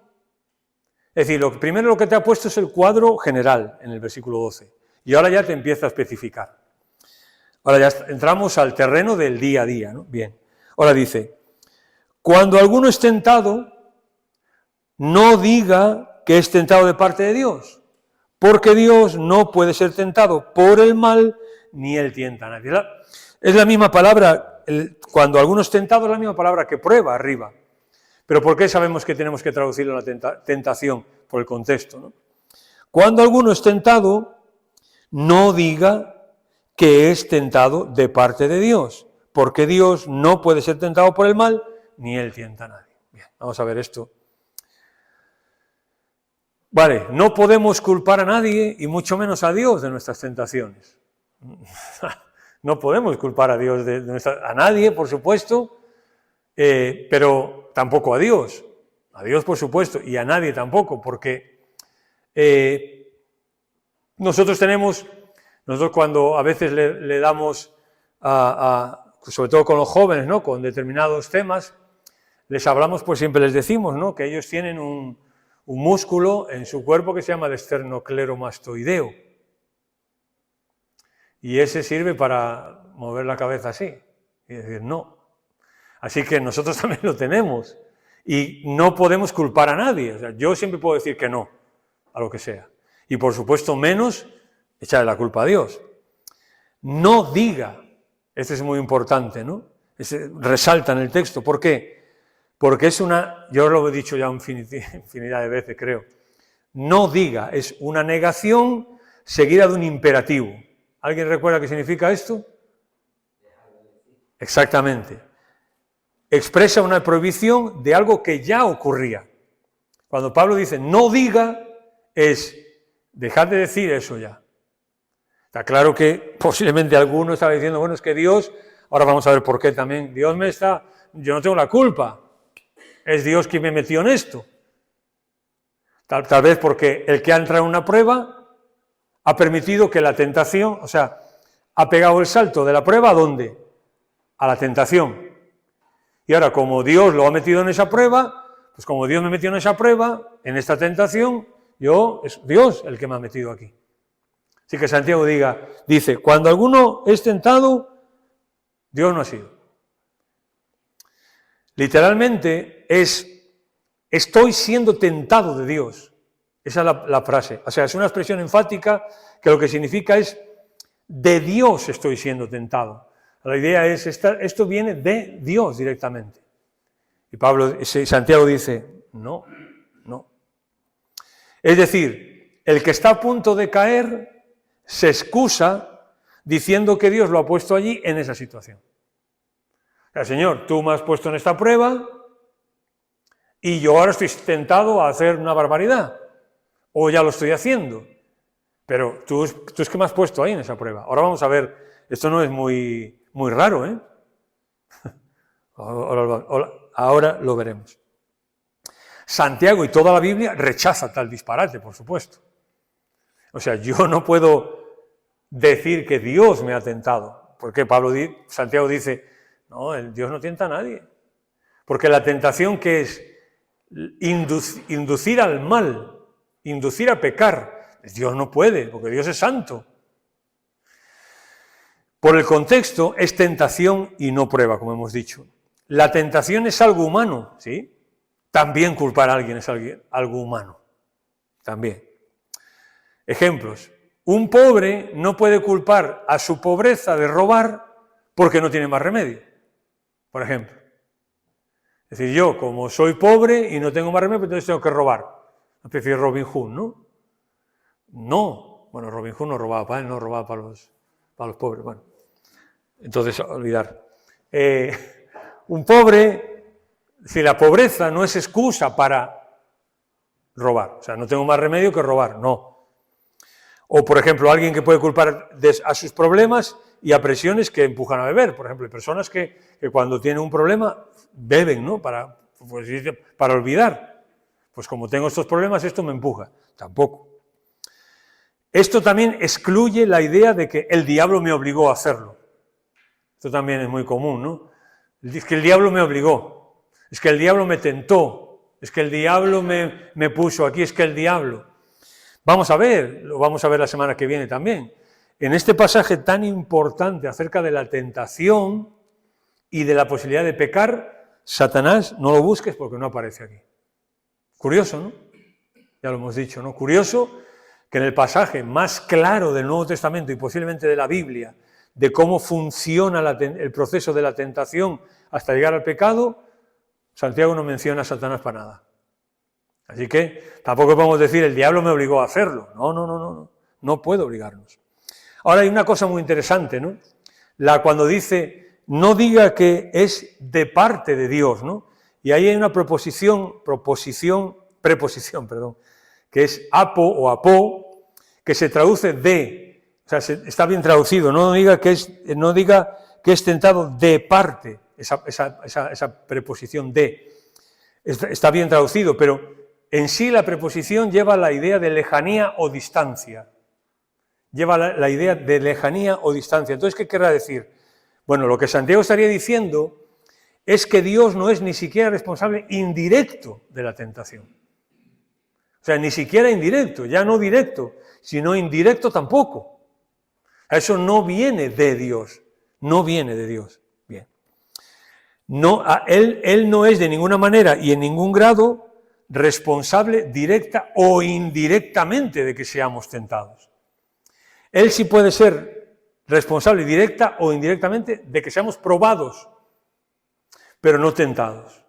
es decir, primero lo que te ha puesto es el cuadro general en el versículo 12. Y ahora ya te empieza a especificar. Ahora ya entramos al terreno del día a día, ¿no? Bien. Ahora dice, cuando alguno es tentado, no diga que es tentado de parte de Dios, porque Dios no puede ser tentado por el mal, ni Él tienta a nadie. Es la misma palabra, cuando alguno es tentado es la misma palabra que prueba arriba. Pero ¿por qué sabemos que tenemos que traducirlo a la tentación? Por el contexto, ¿no? Cuando alguno es tentado, no diga que es tentado de parte de Dios, porque Dios no puede ser tentado por el mal, ni Él tienta a nadie. Bien, vamos a ver esto. Vale, no podemos culpar a nadie, y mucho menos a Dios, de nuestras tentaciones. No podemos culpar a Dios a nadie, por supuesto, pero tampoco a Dios. A Dios, por supuesto, y a nadie tampoco, porque nosotros cuando a veces le damos, sobre todo con los jóvenes, ¿no? Con determinados temas, les hablamos, pues siempre les decimos, ¿no? Que ellos tienen un músculo en su cuerpo que se llama el esternocleromastoideo. Y ese sirve para mover la cabeza así y decir no. Así que nosotros también lo tenemos y no podemos culpar a nadie. O sea, yo siempre puedo decir que no a lo que sea. Y por supuesto menos echarle la culpa a Dios. No diga, esto es muy importante, ¿no? Resalta en el texto. ¿Por qué? Porque yo lo he dicho ya infinidad de veces, creo. No diga, es una negación seguida de un imperativo. ¿Alguien recuerda qué significa esto? Exactamente. Expresa una prohibición de algo que ya ocurría. Cuando Pablo dice no diga, es dejad de decir eso ya. Está claro que posiblemente alguno estaba diciendo, bueno, es que Dios, ahora vamos a ver por qué también, yo no tengo la culpa, es Dios quien me metió en esto. Tal vez porque el que ha entrado en una prueba ha permitido que la tentación, o sea, ha pegado el salto de la prueba ¿a dónde? A la tentación. Y ahora, como Dios lo ha metido en esa prueba, pues como Dios me metió en esa prueba, en esta tentación, es Dios el que me ha metido aquí. Así que Santiago dice, cuando alguno es tentado, Dios no ha sido. Literalmente estoy siendo tentado de Dios. Esa es la frase. O sea, es una expresión enfática que lo que significa es, de Dios estoy siendo tentado. La idea es, esto viene de Dios directamente. Y Santiago dice, no. Es decir, el que está a punto de caer se excusa diciendo que Dios lo ha puesto allí en esa situación. O sea, Señor, tú me has puesto en esta prueba y yo ahora estoy tentado a hacer una barbaridad. O ya lo estoy haciendo. Pero tú es que me has puesto ahí en esa prueba. Ahora vamos a ver, esto no es muy raro, ¿eh? Ahora lo veremos. Santiago y toda la Biblia rechaza tal disparate, por supuesto. O sea, yo no puedo decir que Dios me ha tentado, porque Santiago dice, no, Dios no tienta a nadie. Porque la tentación que es inducir al mal, inducir a pecar, Dios no puede, porque Dios es santo. Por el contexto, es tentación y no prueba, como hemos dicho. La tentación es algo humano, ¿sí? También culpar a alguien es algo humano. También. Ejemplos. Un pobre no puede culpar a su pobreza de robar porque no tiene más remedio. Por ejemplo. Es decir, yo, como soy pobre y no tengo más remedio, pues entonces tengo que robar. Una especie de Robin Hood, ¿no? No. Bueno, Robin Hood no robaba para él, no robaba para los pobres. Bueno, entonces, olvidar. Un pobre, si la pobreza no es excusa para robar, o sea, no tengo más remedio que robar, no. O, por ejemplo, alguien que puede culpar a sus problemas y a presiones que empujan a beber. Por ejemplo, hay personas que cuando tienen un problema beben, ¿no? Para olvidar. Pues como tengo estos problemas, esto me empuja. Tampoco. Esto también excluye la idea de que el diablo me obligó a hacerlo. Esto también es muy común, ¿no? Es que el diablo me obligó. Es que el diablo me tentó. Es que el diablo me puso aquí. Es que el diablo... lo vamos a ver la semana que viene también. En este pasaje tan importante acerca de la tentación y de la posibilidad de pecar, Satanás no lo busques porque no aparece aquí. Curioso, ¿no? Ya lo hemos dicho, ¿no? Curioso que en el pasaje más claro del Nuevo Testamento y posiblemente de la Biblia, de cómo funciona el proceso de la tentación hasta llegar al pecado, Santiago no menciona a Satanás para nada. Así que tampoco podemos decir, el diablo me obligó a hacerlo. No puede obligarnos. Ahora hay una cosa muy interesante, ¿no? Cuando dice, no diga que es de parte de Dios, ¿no? Y ahí hay una preposición, que es apo o apó, que se traduce de, o sea, está bien traducido, no diga que es tentado de parte, esa preposición de, está bien traducido, pero en sí la preposición lleva la idea de lejanía o distancia. Lleva la idea de lejanía o distancia. Entonces, ¿qué querrá decir? Bueno, lo que Santiago estaría diciendo es que Dios no es ni siquiera responsable indirecto de la tentación. O sea, ni siquiera indirecto, ya no directo, sino indirecto tampoco. Eso no viene de Dios, no viene de Dios. Bien. No, él no es de ninguna manera y en ningún grado responsable directa o indirectamente de que seamos tentados. Él sí puede ser responsable directa o indirectamente de que seamos probados, pero no tentados.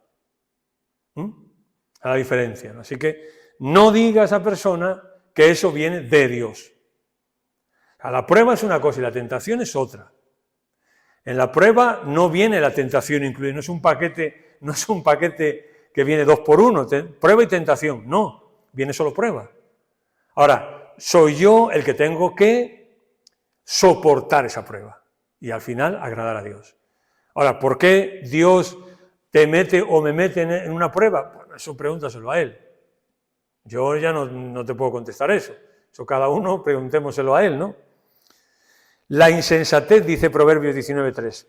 A la diferencia, ¿no? Así que no diga a esa persona que eso viene de Dios. La prueba es una cosa y la tentación es otra. En la prueba no viene la tentación incluida, no es un paquete que viene 2 por 1, prueba y tentación. No, viene solo prueba. Ahora, soy yo el que tengo que soportar esa prueba y al final agradar a Dios. Ahora, ¿por qué Dios te mete o me mete en una prueba? Bueno, eso pregúntaselo a Él. Yo ya no te puedo contestar eso. Eso cada uno preguntémoselo a Él, ¿no? La insensatez, dice Proverbios 19:3.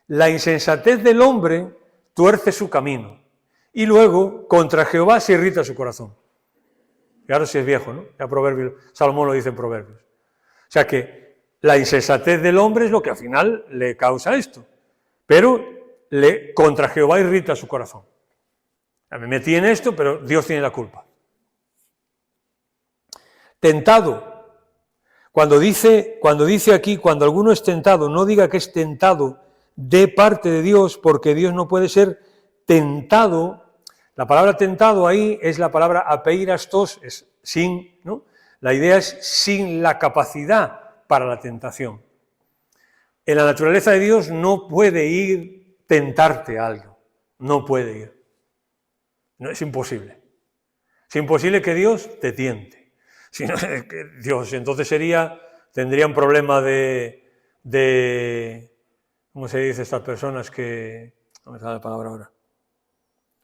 La insensatez del hombre tuerce su camino. Y luego, contra Jehová se irrita su corazón. Claro, si es viejo, ¿no? Ya Salomón lo dice en Proverbios. O sea que la insensatez del hombre es lo que al final le causa esto. Pero contra Jehová irrita su corazón. Me metí en esto, pero Dios tiene la culpa. Tentado. Cuando dice aquí, cuando alguno es tentado, no diga que es tentado de parte de Dios, porque Dios no puede ser tentado. La palabra tentado ahí es la palabra apeirastos, es sin, ¿no? La idea es sin la capacidad para la tentación. En la naturaleza de Dios no puede ir tentarte a algo, no puede ir. No, es imposible. Es imposible que Dios te tiente. Si no, Dios, entonces tendría un problema de ¿cómo se dice estas personas que, no me sale la palabra ahora,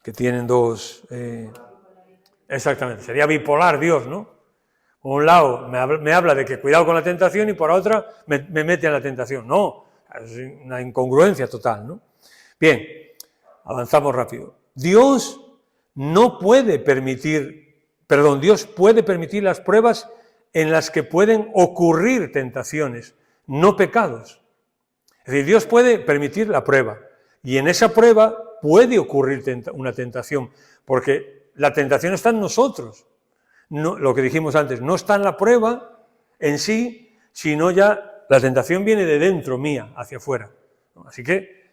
que tienen dos, exactamente, sería bipolar Dios, ¿no? Por un lado me habla de que cuidado con la tentación y por otra me mete en la tentación. No, es una incongruencia total, ¿no? Bien, avanzamos rápido. Dios puede permitir las pruebas en las que pueden ocurrir tentaciones, no pecados. Es decir, Dios puede permitir la prueba y en esa prueba puede ocurrir una tentación, porque la tentación está en nosotros. No, lo que dijimos antes, no está en la prueba en sí, sino ya la tentación viene de dentro mía, hacia afuera. Así que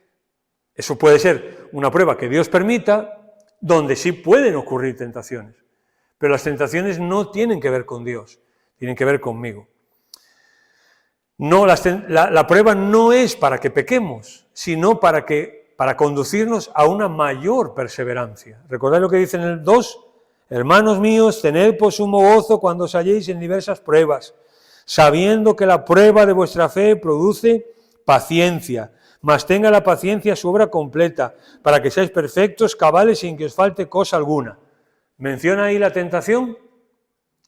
eso puede ser una prueba que Dios permita, donde sí pueden ocurrir tentaciones. Pero las tentaciones no tienen que ver con Dios, tienen que ver conmigo. No, la prueba no es para que pequemos, sino para conducirnos a una mayor perseverancia. ¿Recordáis lo que dice en el 2? Hermanos míos, tened por sumo gozo cuando os halléis en diversas pruebas, sabiendo que la prueba de vuestra fe produce paciencia, mas tenga la paciencia su obra completa, para que seáis perfectos, cabales, sin que os falte cosa alguna. ¿Menciona ahí la tentación?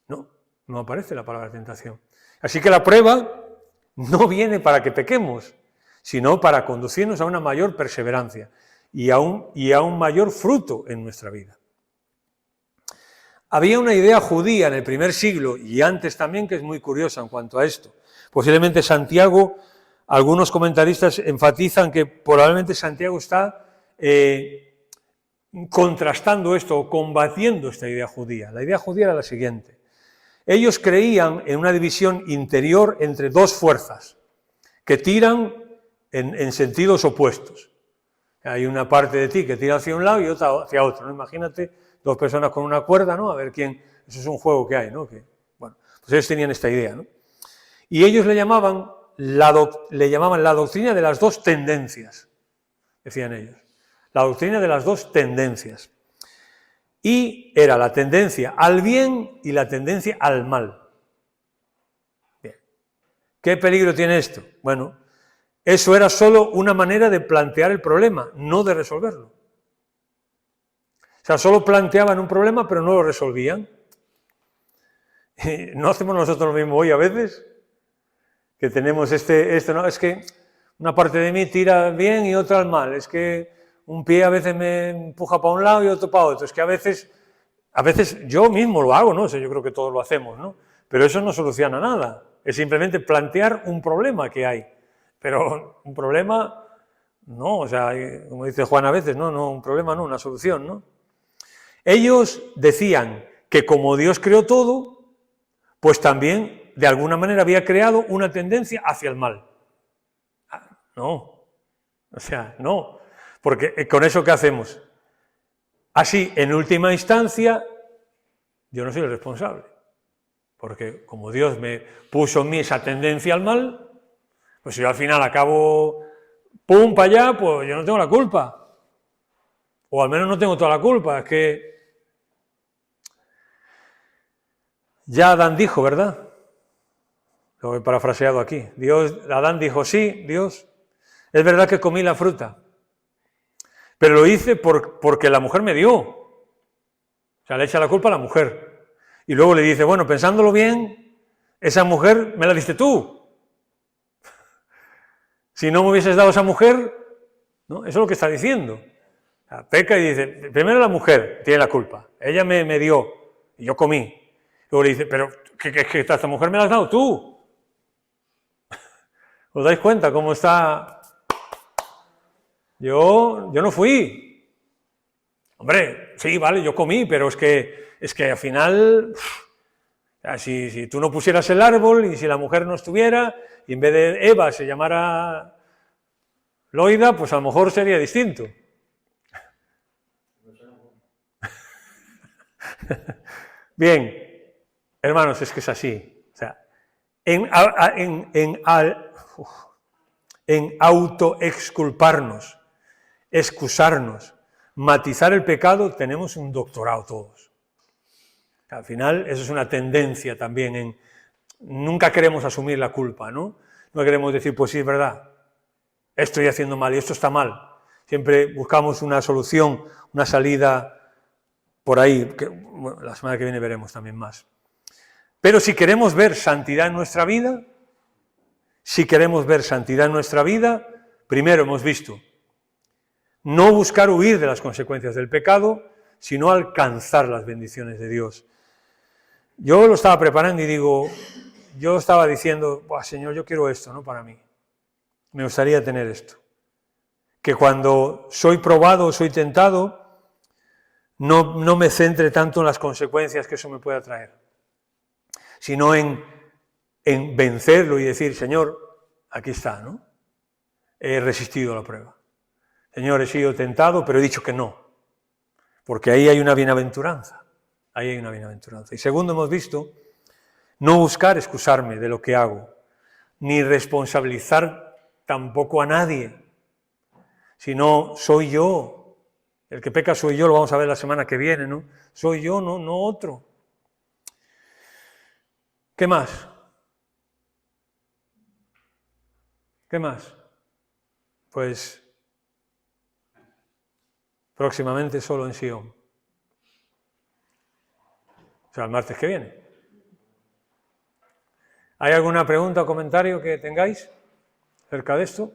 No aparece la palabra tentación. Así que la prueba no viene para que pequemos, sino para conducirnos a una mayor perseverancia y a un mayor fruto en nuestra vida. Había una idea judía en el primer siglo y antes también que es muy curiosa en cuanto a esto. Posiblemente Santiago, algunos comentaristas enfatizan que probablemente Santiago está contrastando esto o combatiendo esta idea judía. La idea judía era la siguiente. Ellos creían en una división interior entre dos fuerzas que tiran en sentidos opuestos. Hay una parte de ti que tira hacia un lado y otra hacia otro, ¿no? Imagínate dos personas con una cuerda, ¿no? A ver quién... Eso es un juego que hay, ¿no? Bueno, pues ellos tenían esta idea, ¿no? Y ellos le llamaban la doctrina de las dos tendencias, decían ellos. La doctrina de las dos tendencias. Y era la tendencia al bien y la tendencia al mal. Bien. ¿Qué peligro tiene esto? Bueno, eso era solo una manera de plantear el problema, no de resolverlo. O sea, solo planteaban un problema, pero no lo resolvían. ¿No hacemos nosotros lo mismo hoy a veces? Que tenemos no, es que una parte de mí tira bien y otra al mal. Es que un pie a veces me empuja para un lado y otro para otro. Es que a veces yo mismo lo hago, ¿no? O sea, yo creo que todos lo hacemos, ¿no? Pero eso no soluciona nada. Es simplemente plantear un problema que hay. Pero un problema, no, o sea, como dice Juan a veces, no, un problema no, una solución, ¿no? Ellos decían que como Dios creó todo, pues también de alguna manera había creado una tendencia hacia el mal. No, o sea, no, porque con eso ¿qué hacemos? Así, en última instancia, yo no soy el responsable, porque como Dios me puso en mí esa tendencia al mal, pues si yo al final acabo pum para allá, pues yo no tengo la culpa, o al menos no tengo toda la culpa, es que ya Adán dijo, ¿verdad? Lo he parafraseado aquí. Adán dijo, sí, Dios, es verdad que comí la fruta, pero lo hice porque la mujer me dio. O sea, le echa la culpa a la mujer. Y luego le dice, bueno, pensándolo bien, esa mujer me la diste tú. Si no me hubieses dado esa mujer, ¿no? Eso es lo que está diciendo. O sea, peca y dice, primero la mujer tiene la culpa. Ella me dio y yo comí. Luego le dice, pero ¿qué esta mujer me la has dado tú? ¿Os dais cuenta cómo está? Yo no fui. Hombre, sí, vale, yo comí, pero es que al final, si tú no pusieras el árbol y si la mujer no estuviera, y en vez de Eva se llamara Loida, pues a lo mejor sería distinto. Bien, hermanos, es que es así. O sea, en autoexculparnos, excusarnos, matizar el pecado, tenemos un doctorado todos. Al final, eso es una tendencia también nunca queremos asumir la culpa, ¿no? No queremos decir, pues sí, es verdad, estoy haciendo mal y esto está mal. Siempre buscamos una solución, una salida por ahí, que bueno, la semana que viene veremos también más. Pero si queremos ver santidad en nuestra vida, primero hemos visto, no buscar huir de las consecuencias del pecado, sino alcanzar las bendiciones de Dios. Yo lo estaba preparando y yo estaba diciendo, Señor, yo quiero esto, ¿no? Para mí. Me gustaría tener esto. Que cuando soy probado o soy tentado, no me centre tanto en las consecuencias que eso me pueda traer, sino en vencerlo y decir, Señor, aquí está, ¿no? He resistido la prueba. Señor, he sido tentado, pero he dicho que no. Porque ahí hay una bienaventuranza. Y segundo, hemos visto, no buscar excusarme de lo que hago, ni responsabilizar tampoco a nadie, sino soy yo. El que peca soy yo, lo vamos a ver la semana que viene, ¿no? Soy yo, no otro. ¿Qué más? Pues próximamente solo en Sion. O sea, el martes que viene. ¿Hay alguna pregunta o comentario que tengáis acerca de esto?